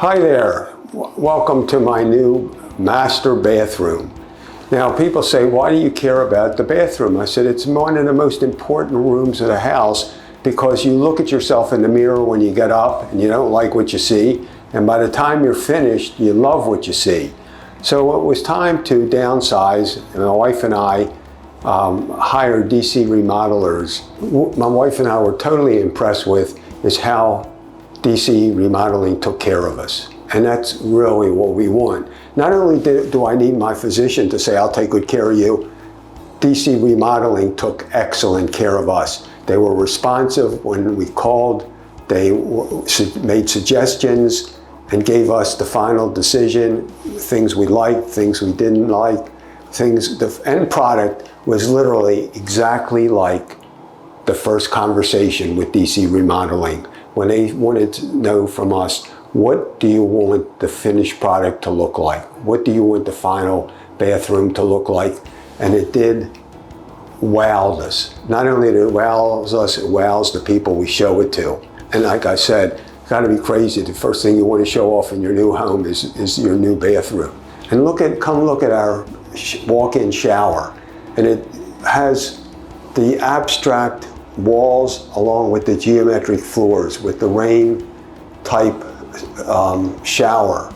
Hi there, welcome to my new master bathroom. Now people say, why do you care about the bathroom? I said, it's one of the most important rooms of the house because you look at yourself in the mirror when you get up and you don't like what you see, and by the time you're finished, you love what you see. So it was time to downsize, and my wife and I hired DC remodelers. What my wife and I were totally impressed with is how DC Remodeling took care of us. And that's really what we want. Not only do I need my physician to say, I'll take good care of you, DC Remodeling took excellent care of us. They were responsive when we called. They made suggestions and gave us the final decision, things we liked, things we didn't like, the end product was literally exactly like the first conversation with DC Remodeling. When they wanted to know from us, what do you want the finished product to look like? What do you want the final bathroom to look like? And it did wow us. Not only did it wow us, it wows the people we show it to. And like I said, it's gotta be crazy. The first thing you want to show off in your new home is your new bathroom. And come look at our walk-in shower. And it has the abstract walls along with the geometric floors with the rain type shower.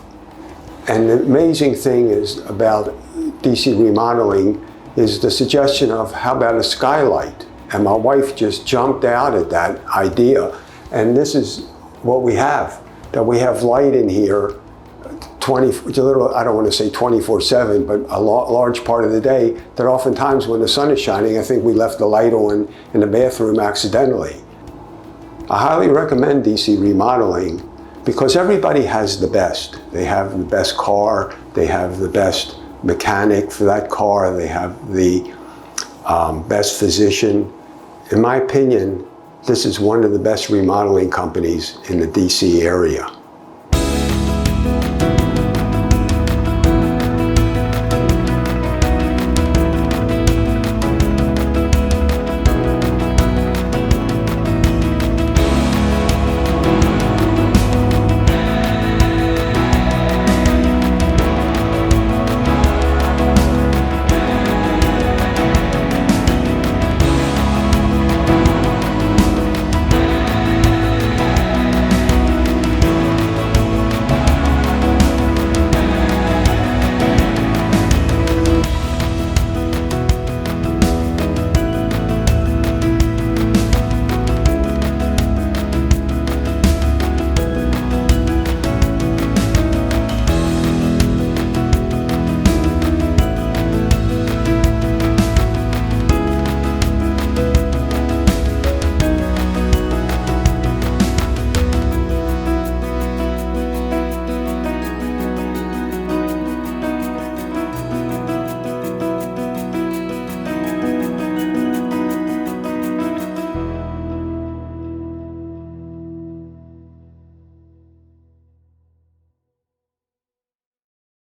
And the amazing thing is about DC Remodeling is the suggestion of how about a skylight? And my wife just jumped out at that idea. And this is what we have, that we have light in here I don't want to say 24/7, but a large part of the day, that oftentimes when the sun is shining, I think we left the light on in the bathroom accidentally. I highly recommend DC Remodeling because everybody has the best. They have the best car, they have the best mechanic for that car, they have the best physician. In my opinion, this is one of the best remodeling companies in the DC area.